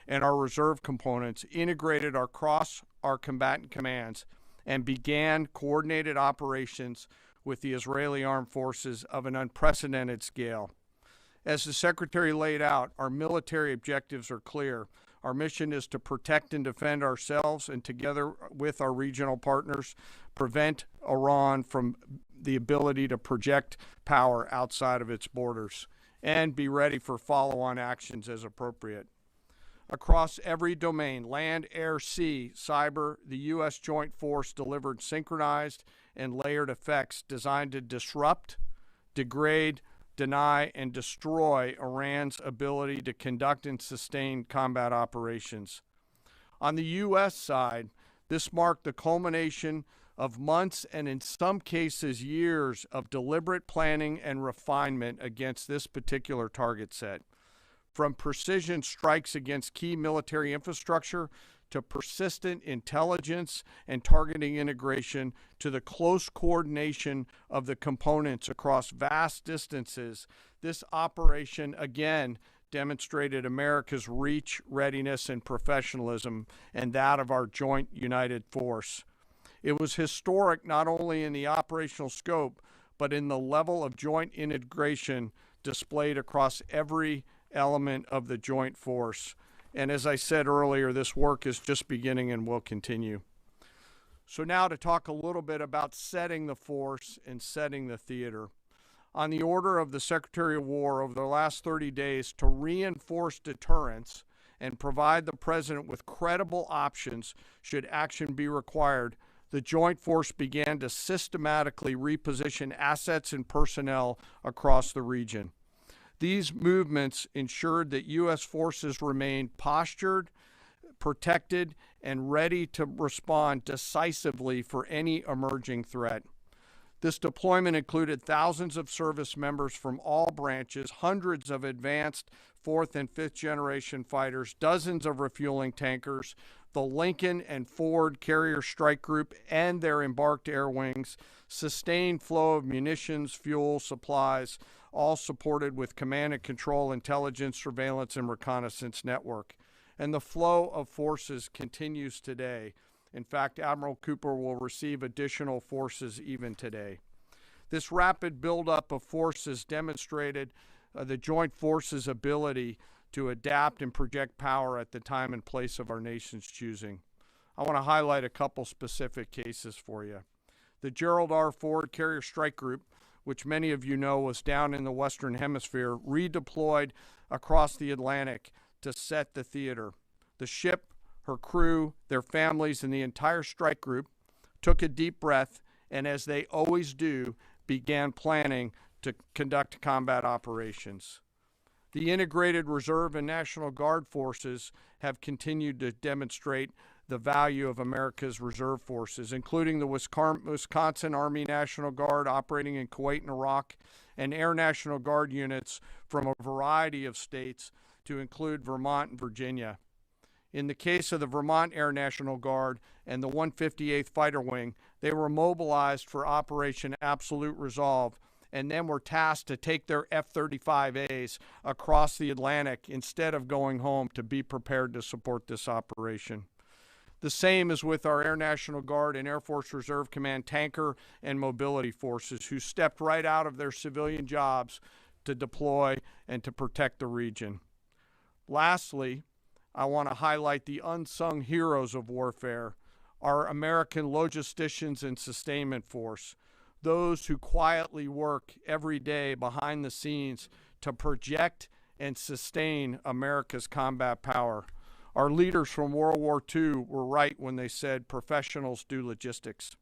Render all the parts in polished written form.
and our reserve components integrated across our combatant commands and began coordinated operations with the Israeli armed forces of an unprecedented scale. As the Secretary laid out, our military objectives are clear. Our mission is to protect and defend ourselves and, together with our regional partners, prevent Iran from the ability to project power outside of its borders and be ready for follow-on actions as appropriate. Across every domain, land, air, sea, cyber, the U.S. Joint Force delivered synchronized and layered effects designed to disrupt, degrade, deny, and destroy Iran's ability to conduct and sustain combat operations. On the U.S. side, this marked the culmination of months and in some cases years of deliberate planning and refinement against this particular target set. From precision strikes against key military infrastructure to persistent intelligence and targeting integration to the close coordination of the components across vast distances, this operation again demonstrated America's reach, readiness, and professionalism, and that of our joint united force. It was historic not only in the operational scope, but in the level of joint integration displayed across every element of the joint force. And as I said earlier, this work is just beginning and will continue. So now to talk a little bit about setting the force and setting the theater. On the order of the Secretary of War over the last 30 days to reinforce deterrence and provide the President with credible options should action be required, the Joint Force began to systematically reposition assets and personnel across the region. These movements ensured that U.S. forces remained postured, protected, and ready to respond decisively for any emerging threat. This deployment included thousands of service members from all branches, hundreds of advanced fourth and fifth generation fighters, dozens of refueling tankers, the Lincoln and Ford Carrier Strike Group and their embarked air wings, sustained flow of munitions, fuel, supplies, all supported with command and control, intelligence, surveillance, and reconnaissance network. And the flow of forces continues today. In fact, Admiral Cooper will receive additional forces even today. This rapid buildup of forces demonstrated the Joint Forces' ability to adapt and project power at the time and place of our nation's choosing. I want to highlight a couple specific cases for you. The Gerald R. Ford Carrier Strike Group, which many of you know was down in the Western Hemisphere, redeployed across the Atlantic to set the theater. The ship, her crew, their families, and the entire strike group took a deep breath and, as they always do, began planning to conduct combat operations. The integrated Reserve and National Guard forces have continued to demonstrate the value of America's reserve forces, including the Wisconsin Army National Guard operating in Kuwait and Iraq, and Air National Guard units from a variety of states to include Vermont and Virginia. In the case of the Vermont Air National Guard and the 158th Fighter Wing, they were mobilized for Operation Absolute Resolve and then were tasked to take their F-35As across the Atlantic instead of going home to be prepared to support this operation. The same is with our Air National Guard and Air Force Reserve Command tanker and mobility forces, who stepped right out of their civilian jobs to deploy and to protect the region. Lastly, I want to highlight the unsung heroes of warfare, our American logisticians and sustainment force, those who quietly work every day behind the scenes to project and sustain America's combat power. Our leaders from World War II were right when they said professionals do logistics.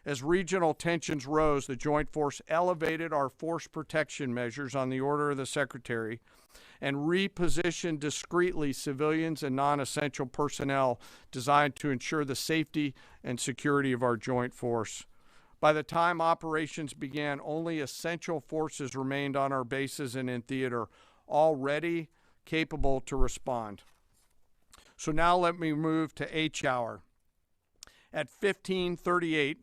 As regional tensions rose, the Joint Force elevated our force protection measures on the order of the Secretary and repositioned discreetly civilians and non-essential personnel designed to ensure the safety and security of our joint force. By the time operations began, only essential forces remained on our bases and in theater, all ready, capable to respond. So now let me move to H hour. At 3:38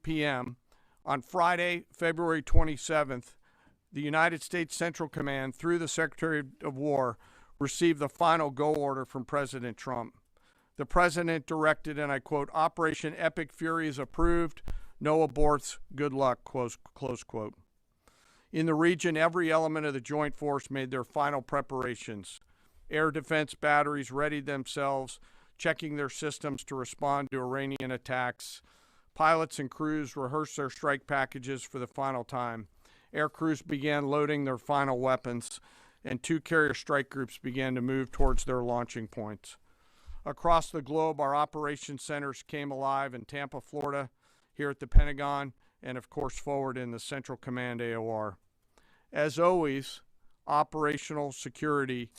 p.m. on Friday, February 27th, the United States Central Command, through the Secretary of War, received the final go order from President Trump. The president directed, and I quote, "Operation Epic Fury is approved. No aborts. Good luck," close quote. In the region, every element of the joint force made their final preparations. Air defense batteries readied themselves, checking their systems to respond to Iranian attacks. Pilots and crews rehearsed their strike packages for the final time. Air crews began loading their final weapons, and two carrier strike groups began to move towards their launching points. Across the globe, our operations centers came alive in Tampa, Florida, here at the Pentagon, and of course forward in the Central Command AOR. As always, operational security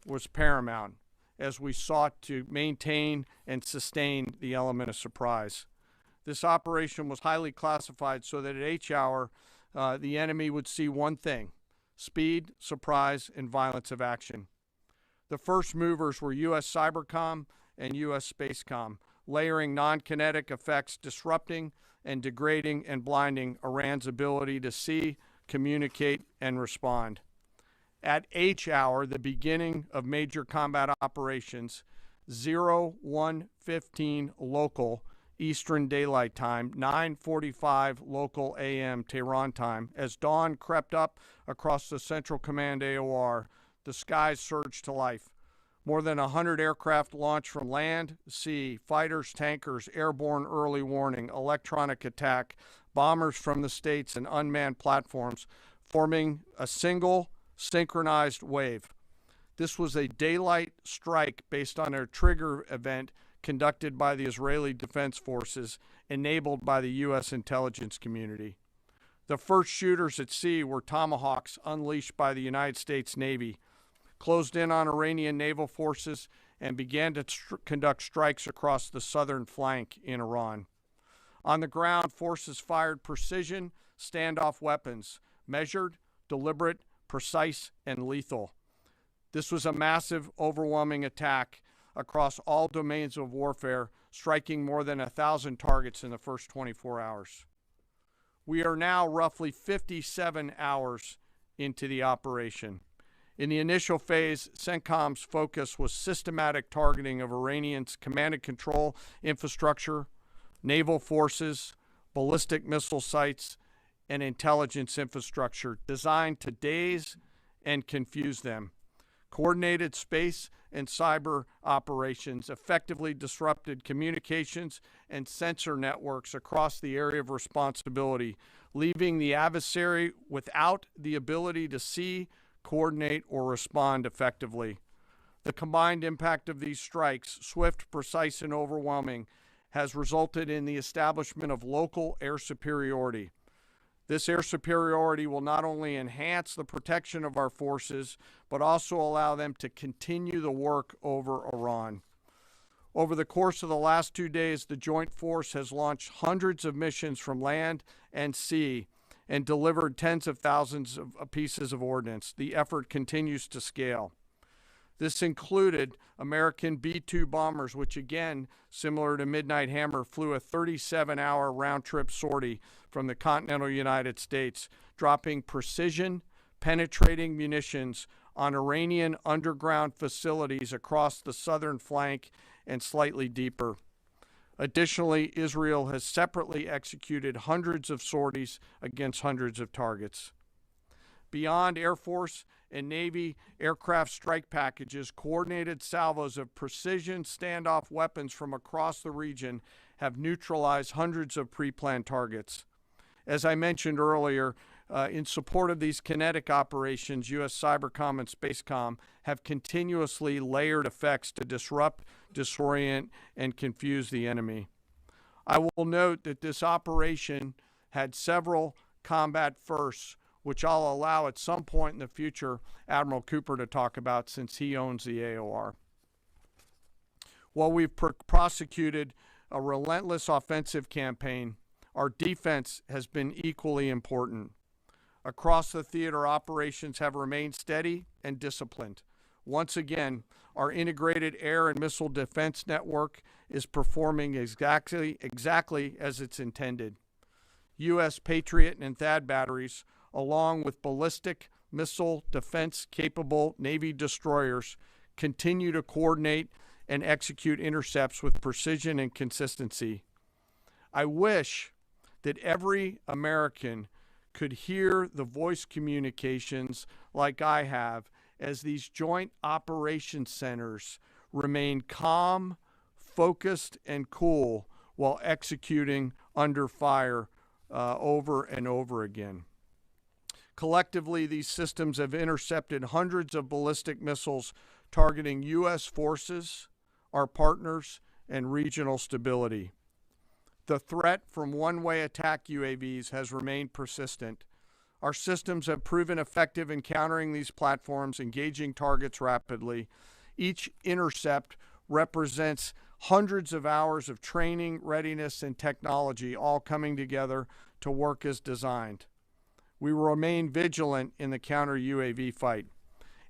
was paramount as we sought to maintain and sustain the element of surprise. This operation was highly classified so that at H hour, the enemy would see one thing: speed, surprise, and violence of action. The first movers were U.S. Cybercom and U.S. Spacecom, layering non-kinetic effects, disrupting and degrading and blinding Iran's ability to see, communicate, and respond. At H hour, the beginning of major combat operations, 01:15 local Eastern Daylight Time, 9:45 local AM Tehran time, as dawn crept up across the Central Command AOR, the skies surged to life. More than 100 aircraft launched from land, sea, fighters, tankers, airborne early warning, electronic attack, bombers from the States, and unmanned platforms, forming a single synchronized wave. This was a daylight strike based on a trigger event conducted by the Israeli Defense Forces, enabled by the U.S. intelligence community. The first shooters at sea were Tomahawks unleashed by the United States Navy, closed in on Iranian naval forces, and began to conduct strikes across the southern flank in Iran. On the ground, forces fired precision standoff weapons, measured, deliberate, precise, and lethal. This was a massive, overwhelming attack across all domains of warfare, striking more than 1,000 targets in the first 24 hours. We are now roughly 57 hours into the operation. In the initial phase, CENTCOM's focus was systematic targeting of Iranians' command and control infrastructure, naval forces, ballistic missile sites, and intelligence infrastructure designed to daze and confuse them. Coordinated space and cyber operations effectively disrupted communications and sensor networks across the area of responsibility, leaving the adversary without the ability to see, coordinate, or respond effectively. The combined impact of these strikes, swift, precise, and overwhelming, has resulted in the establishment of local air superiority. This air superiority will not only enhance the protection of our forces, but also allow them to continue the work over Iran. Over the course of the last 2 days, the Joint Force has launched hundreds of missions from land and sea and delivered tens of thousands of pieces of ordnance. The effort continues to scale. This included American B-2 bombers, which again, similar to Midnight Hammer, flew a 37-hour round-trip sortie from the continental United States, dropping precision, penetrating munitions on Iranian underground facilities across the southern flank and slightly deeper. Additionally, Israel has separately executed hundreds of sorties against hundreds of targets. Beyond Air Force and Navy aircraft strike packages, coordinated salvos of precision standoff weapons from across the region have neutralized hundreds of pre-planned targets. As I mentioned earlier, in support of these kinetic operations, U.S. Cybercom and Spacecom have continuously layered effects to disrupt, disorient, and confuse the enemy. I will note that this operation had several combat firsts, which I'll allow at some point in the future Admiral Cooper to talk about since he owns the AOR. While we've prosecuted a relentless offensive campaign, our defense has been equally important. Across the theater, operations have remained steady and disciplined. Once again, our integrated air and missile defense network is performing exactly as it's intended. U.S. Patriot and THAAD batteries, along with ballistic, missile defense-capable Navy destroyers continue to coordinate and execute intercepts with precision and consistency. I wish that every American could hear the voice communications like I have as these joint operations centers remain calm, focused, and cool while executing under fire over and over again. Collectively, these systems have intercepted hundreds of ballistic missiles targeting U.S. forces, our partners, and regional stability. The threat from one-way attack UAVs has remained persistent. Our systems have proven effective in countering these platforms, engaging targets rapidly. Each intercept represents hundreds of hours of training, readiness, and technology all coming together to work as designed. We will remain vigilant in the counter-UAV fight.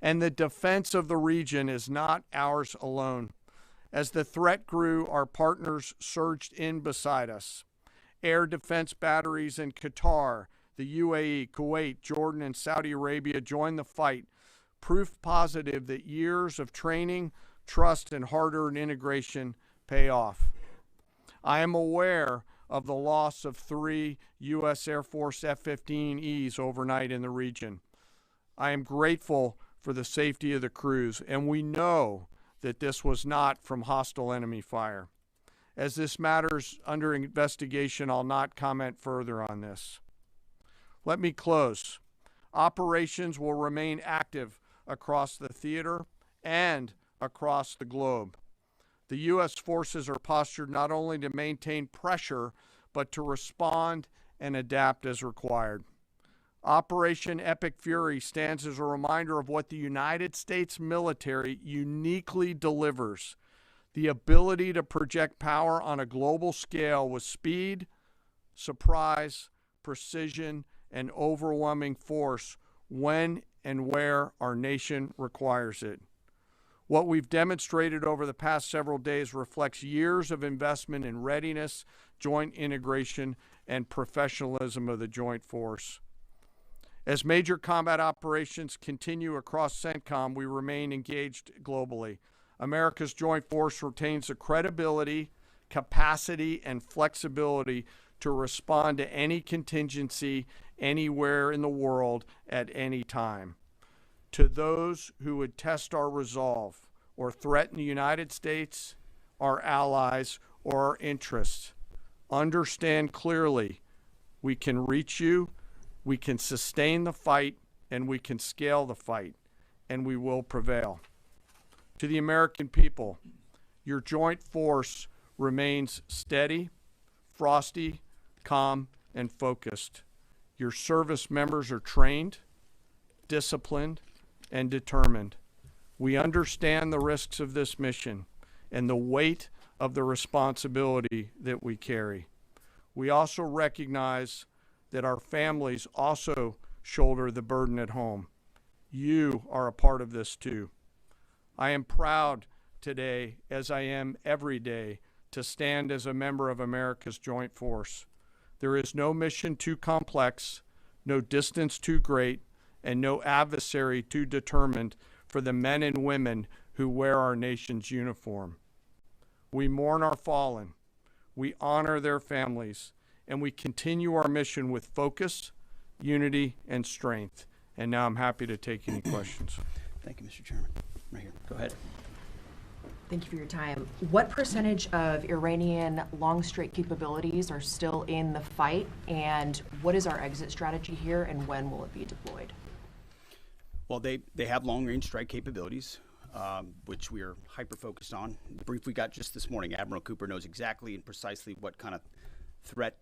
And the defense of the region is not ours alone. As the threat grew, our partners surged in beside us. Air defense batteries in Qatar, the UAE, Kuwait, Jordan, and Saudi Arabia joined the fight, proof positive that years of training, trust, and hard-earned integration pay off. I am aware of the loss of 3 U.S. Air Force F-15Es overnight in the region. I am grateful for the safety of the crews, and we know that this was not from hostile enemy fire. As this matter is under investigation, I'll not comment further on this. Let me close. Operations will remain active across the theater and across the globe. The U.S. forces are postured not only to maintain pressure, but to respond and adapt as required. Operation Epic Fury stands as a reminder of what the United States military uniquely delivers: the ability to project power on a global scale with speed, surprise, precision, and overwhelming force when and where our nation requires it. What we've demonstrated over the past several days reflects years of investment in readiness, joint integration, and professionalism of the joint force. As major combat operations continue across CENTCOM, we remain engaged globally. America's joint force retains the credibility, capacity, and flexibility to respond to any contingency anywhere in the world at any time. To those who would test our resolve or threaten the United States, our allies, or our interests, understand clearly we can reach you, we can sustain the fight, and we can scale the fight, and we will prevail. To the American people, your joint force remains steady, frosty, calm, and focused. Your service members are trained, disciplined, and determined. We understand the risks of this mission and the weight of the responsibility that we carry. We also recognize that our families also shoulder the burden at home. You are a part of this too. I am proud today, as I am every day, to stand as a member of America's joint force. There is no mission too complex, no distance too great, and no adversary too determined for the men and women who wear our nation's uniform. We mourn our fallen, we honor their families, and we continue our mission with focus, unity, and strength. And now I'm happy to take any questions. Thank you, Mr. Chairman. Right here. Go ahead. Thank you for your time. What percentage of Iranian long-strike capabilities are still in the fight, and what is our exit strategy here, and when will it be deployed? Well, they have long-range strike capabilities, which we are hyper-focused on. The brief we got just this morning, Admiral Cooper knows exactly and precisely what kind of threat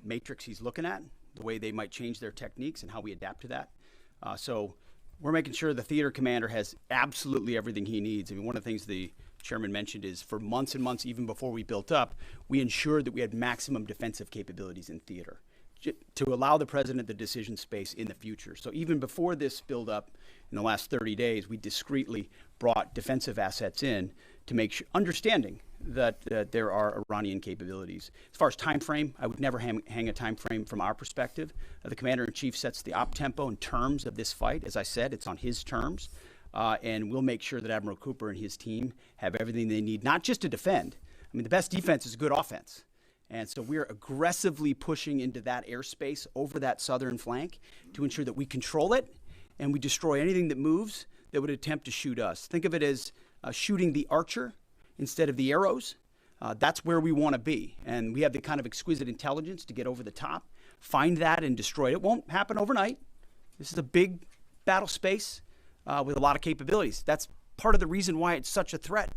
matrix he's looking at, the way they might change their techniques, and how we adapt to that. So we're making sure the theater commander has absolutely everything he needs. I mean, one of the things the chairman mentioned is for months and months, even before we built up, we ensured that we had maximum defensive capabilities in theater to allow the president the decision space in the future. So even before this build-up in the last 30 days, we discreetly brought defensive assets in to make sure, understanding that there are Iranian capabilities. As far as time frame, I would never hang a time frame from our perspective. The commander-in-chief sets the op tempo and terms of this fight. As I said, it's on his terms. And we'll make sure that Admiral Cooper and his team have everything they need, not just to defend. I mean, the best defense is good offense. And so we're aggressively pushing into that airspace over that southern flank to ensure that we control it and we destroy anything that moves that would attempt to shoot us. Think of it as shooting the archer instead of the arrows. That's where we want to be. And we have the kind of exquisite intelligence to get over the top, find that and destroy it. It won't happen overnight. This is a big battle space with a lot of capabilities. That's part of the reason why it's such a threat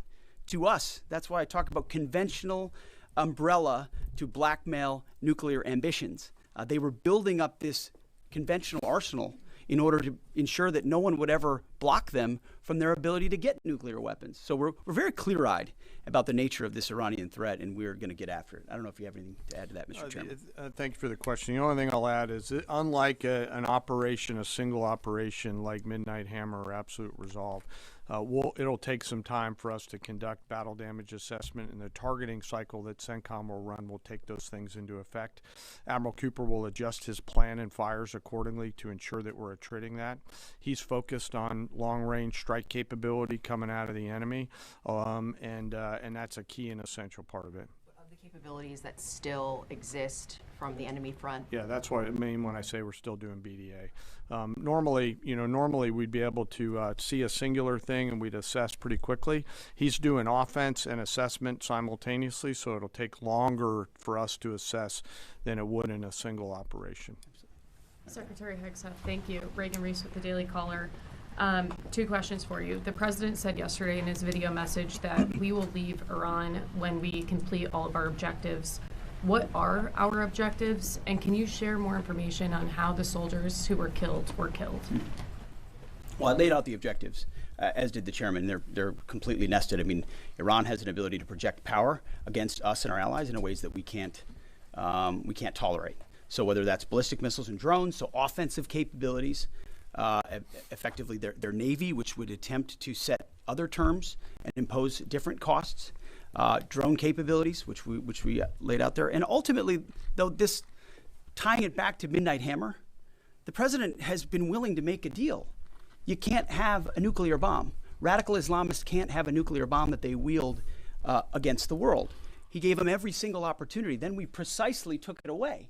to us. That's why I talk about conventional umbrella to blackmail nuclear ambitions. They were building up this conventional arsenal in order to ensure that no one would ever block them from their ability to get nuclear weapons. So we're very clear-eyed about the nature of this Iranian threat, and we're going to get after it. I don't know if you have anything to add to that, Mr. Chairman. Thank you for the question. The only thing I'll add is that unlike an operation, a single operation like Midnight Hammer or Absolute Resolve, it'll take some time for us to conduct battle damage assessment, and the targeting cycle that CENTCOM will run will take those things into effect. Admiral Cooper will adjust his plan and fires accordingly to ensure that we're attriting that. He's focused on long-range strike capability coming out of the enemy, and that's a key and essential part of it. Of the capabilities that still exist from the enemy front? Yeah, that's what I mean when I say we're still doing BDA. Normally we'd be able to see a singular thing and we'd assess pretty quickly. He's doing offense and assessment simultaneously, so it'll take longer for us to assess than it would in a single operation. Secretary Hegseth, thank you. Reagan Reese with the Daily Caller. Two questions for you. The president said yesterday in his video message that we will leave Iran when we complete all of our objectives. What are our objectives, and can you share more information on how the soldiers who were killed were killed? Well, I laid out the objectives, as did the chairman. They're completely nested. I mean, Iran has an ability to project power against us and our allies in ways that we can't tolerate. So whether that's ballistic missiles and drones, so offensive capabilities, effectively their navy, which would attempt to set other terms and impose different costs, drone capabilities, which we laid out there, and ultimately, though, this tying it back to Midnight Hammer, the president has been willing to make a deal. You can't have a nuclear bomb. Radical Islamists can't have a nuclear bomb that they wield against the world. He gave them every single opportunity. Then we precisely took it away.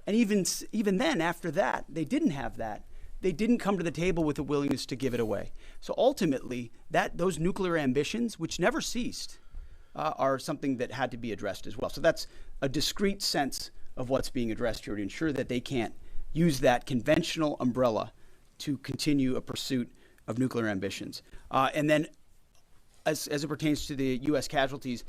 And even then, after that, they didn't have that. They didn't come to the table with a willingness to give it away. So ultimately, those nuclear ambitions, which never ceased, are something that had to be addressed as well. So that's a discrete sense of what's being addressed here to ensure that they can't use that conventional umbrella to continue a pursuit of nuclear ambitions. And then as it pertains to the U.S. casualties,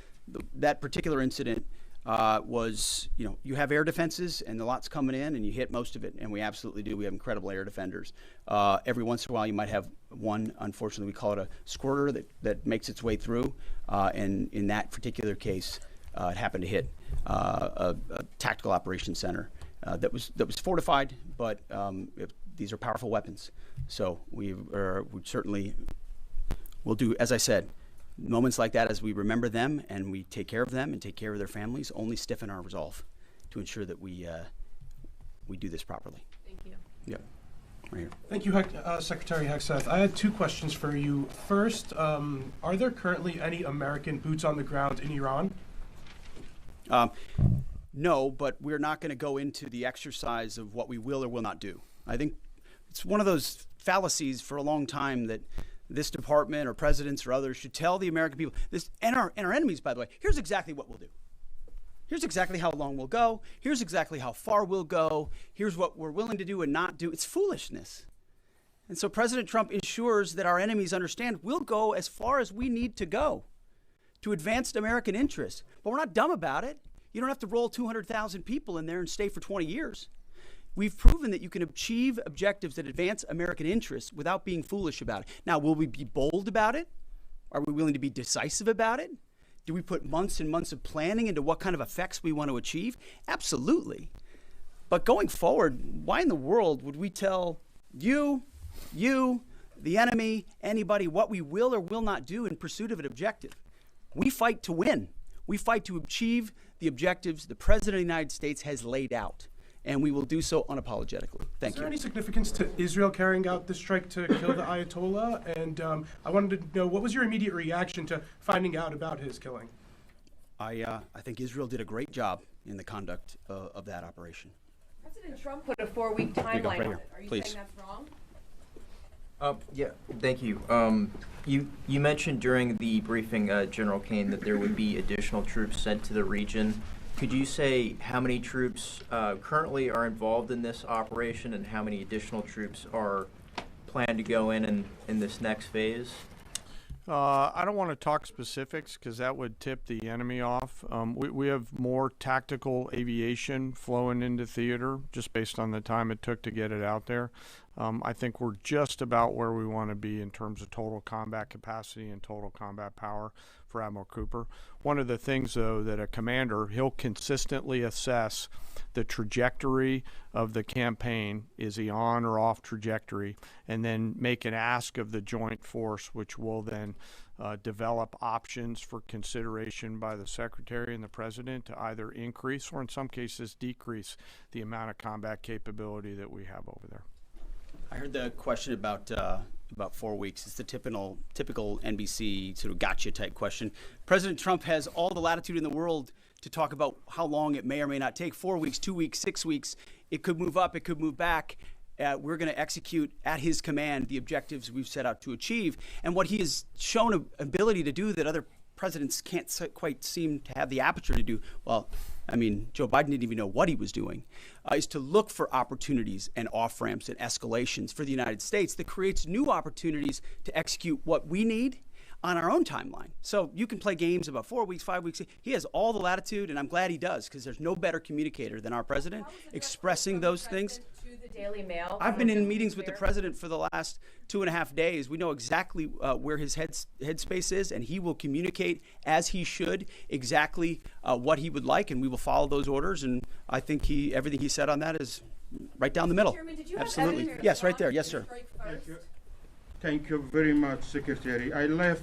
that particular incident was, you have air defenses and the lot's coming in and you hit most of it, and we absolutely do. We have incredible air defenders. Every once in a while you might have one, unfortunately we call it a squirter, that makes its way through, and in that particular case it happened to hit a tactical operations center that was fortified, but these are powerful weapons. So we certainly will do, as I said, moments like that, as we remember them and we take care of them and take care of their families, only stiffen our resolve to ensure that we do this properly. Thank you. Yep. Right here. Thank you, Secretary Hegseth. I had two questions for you. First, are there currently any American boots on the ground in Iran? No, but we're not going to go into the exercise of what we will or will not do. I think it's one of those fallacies for a long time that this department or presidents or others should tell the American people this, and our enemies, by the way, here's exactly what we'll do. Here's exactly how long we'll go. Here's exactly how far we'll go. Here's what we're willing to do and not do. It's foolishness. And so President Trump ensures that our enemies understand we'll go as far as we need to go to advance American interests. But we're not dumb about it. You don't have to roll 200,000 people in there and stay for 20 years. We've proven that you can achieve objectives that advance American interests without being foolish about it. Now, will we be bold about it? Are we willing to be decisive about it? Do we put months and months of planning into what kind of effects we want to achieve? Absolutely. But going forward, why in the world would we tell you, the enemy, anybody, what we will or will not do in pursuit of an objective? We fight to win. We fight to achieve the objectives the President of the United States has laid out, and we will do so unapologetically. Thank you. Is there any significance to Israel carrying out the strike to kill the Ayatollah? And I wanted to know, what was your immediate reaction to finding out about his killing? I think Israel did a great job in the conduct of that operation. President Trump put a 4-week you go, timeline right on here, it. Are you please. saying that's wrong? Yeah, thank you. You mentioned during the briefing, General Caine, that there would be additional troops sent to the region. Could you say how many troops currently are involved in this operation and how many additional troops are planned to go in this next phase? I don't want to talk specifics because that would tip the enemy off. We have more tactical aviation flowing into theater just based on the time it took to get it out there. I think we're just about where we want to be in terms of total combat capacity and total combat power for Admiral Cooper. One of the things, though, that a commander, he'll consistently assess the trajectory of the campaign. Is he on or off trajectory? And then make an ask of the joint force, which will then develop options for consideration by the Secretary and the President to either increase or in some cases decrease the amount of combat capability that we have over there. I heard the question about 4 weeks. It's the typical NBC sort of gotcha type question. President Trump has all the latitude in the world to talk about how long it may or may not take. 4 weeks, 2 weeks, 6 weeks. It could move up. It could move back. We're going to execute at his command the objectives we've set out to achieve. And what he has shown an ability to do that other presidents can't quite seem to have the aperture to do, well, I mean, Joe Biden didn't even know what he was doing, is to look for opportunities and off-ramps and escalations for the United States that creates new opportunities to execute what we need on our own timeline. So you can play games about 4 weeks, 5 weeks. He has all the latitude, and I'm glad he does, because there's no better communicator than our president expressing those things. To the Daily Mail. I've been in meetings with the president for the last 2.5 days. We know exactly where his headspace is, and he will communicate as he should exactly what he would like, and we will follow those orders. And I think everything he said on that is right down the middle. Chairman, did you Absolutely. have evidence Yes, right there. Yes, sir. Thank you very much, Secretary. I left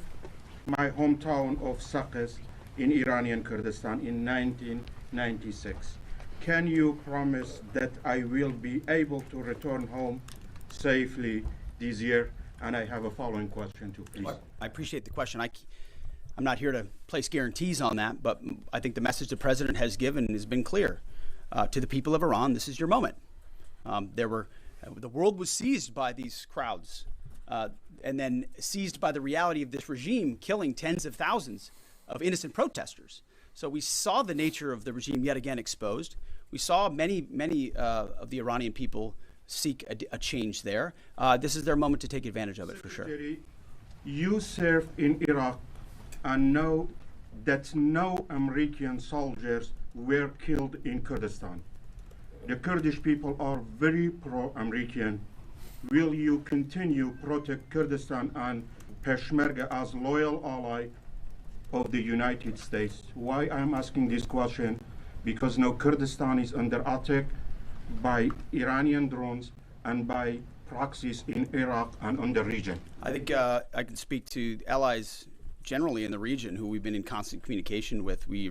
my hometown of Sakis in Iranian Kurdistan in 1996. Can you promise that I will be able to return home safely this year? And I have a following question too, please. I appreciate the question. I'm not here to place guarantees on that, but I think the message the president has given has been clear to the people of Iran. This is your moment. The world was seized by these crowds, and then seized by the reality of this regime killing tens of thousands of innocent protesters. So we saw the nature of the regime yet again exposed. We saw many of the Iranian people seek a change there. This is their moment to take advantage of it, for sure. You served in Iraq and know that no American soldiers were killed in Kurdistan. The Kurdish people are very pro-American. Will you continue protect Kurdistan and Peshmerga as loyal ally of the United States? Why I'm asking this question? Because now Kurdistan is under attack by Iranian drones and by proxies in Iraq and on the region. I think I can speak to allies generally in the region who we've been in constant communication with. We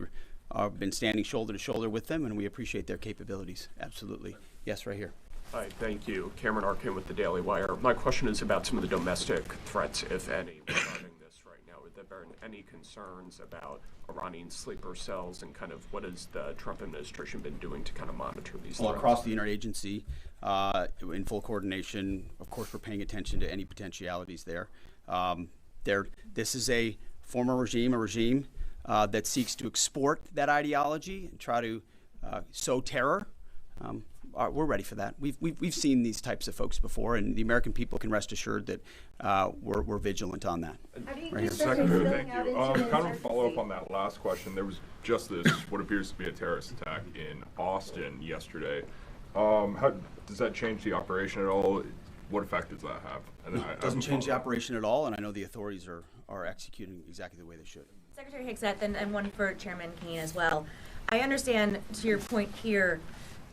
have been standing shoulder to shoulder with them, and we appreciate their capabilities. Absolutely. Yes, right here. Hi, thank you. Cameron Arkin with the Daily Wire. My question is about some of the domestic threats, if any, regarding this right now. Have there been any concerns about Iranian sleeper cells, and kind of what has the Trump administration been doing to kind of monitor these threats? Across the interagency, in full coordination. Of course, we're paying attention to any potentialities there. This is a former regime, a regime that seeks to export that ideology and try to sow terror. We're ready for that. We've seen these types of folks before, and the American people can rest assured that we're vigilant on that. Right Secretary, thank you. Kind of a follow up on that last question. There was just this what appears to be a terrorist attack in Austin yesterday. How does that change the operation at all? What effect does that have? And it doesn't change the operation at all, and I know the authorities are executing exactly the way they should. Secretary Hegseth, and one for Chairman Caine as well. I understand, to your point here,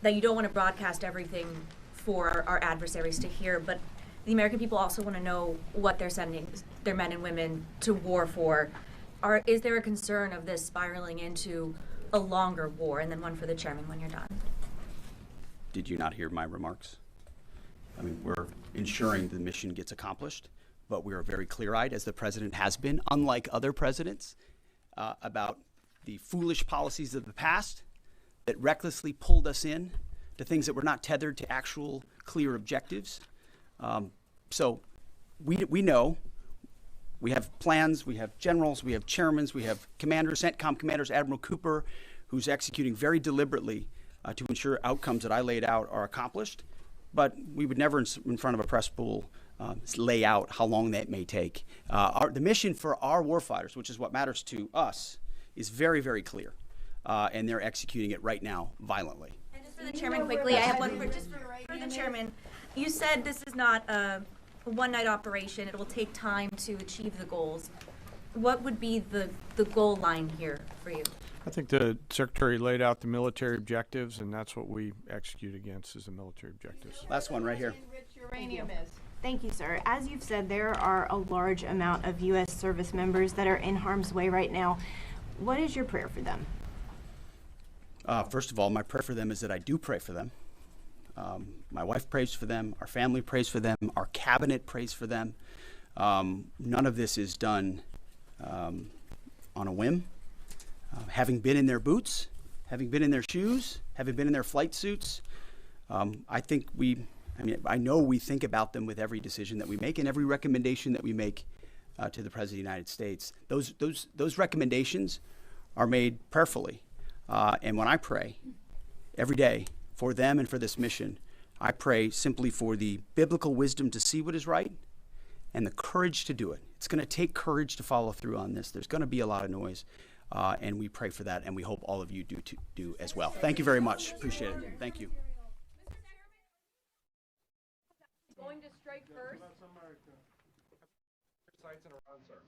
that you don't want to broadcast everything for our adversaries to hear, but the American people also want to know what they're sending their men and women to war for. is there a concern of this spiraling into a longer war? And then one for the chairman when you're done. Did you not hear my remarks? I mean, we're ensuring the mission gets accomplished, but we are very clear-eyed, as the president has been, unlike other presidents, about the foolish policies of the past that recklessly pulled us in to things that were not tethered to actual clear objectives. So we know. We have plans, we have generals, we have chairmen, we have commanders, CENTCOM commanders, Admiral Cooper, who's executing very deliberately to ensure outcomes that I laid out are accomplished. But we would never, in front of a press pool, lay out how long that may take. The mission for our warfighters, which is what matters to us, is very, very clear. And they're executing it right now violently. And just for the chairman quickly, I have one for the chairman. You said this is not a one-night operation. It will take time to achieve the goals. What would be the goal line here for you? I think the Secretary laid out the military objectives, and that's what we execute against is the military objectives. Last one right here. Thank you, sir. As you've said, there are a large amount of U.S. service members that are in harm's way right now. What is your prayer for them? First of all, my prayer for them is that I do pray for them. My wife prays for them. Our family prays for them. Our cabinet prays for them. None of this is done on a whim. Having been in their boots, having been in their shoes, having been in their flight suits, I know we think about them with every decision that we make and every recommendation that we make to the President of the United States. Those recommendations are made prayerfully. And when I pray every day for them and for this mission, I pray simply for the biblical wisdom to see what is right and the courage to do it. It's going to take courage to follow through on this. There's going to be a lot of noise, and we pray for that, and we hope all of you do as well. Thank you very much. Appreciate it. Thank you. Going to strike first. Sights and around, sir.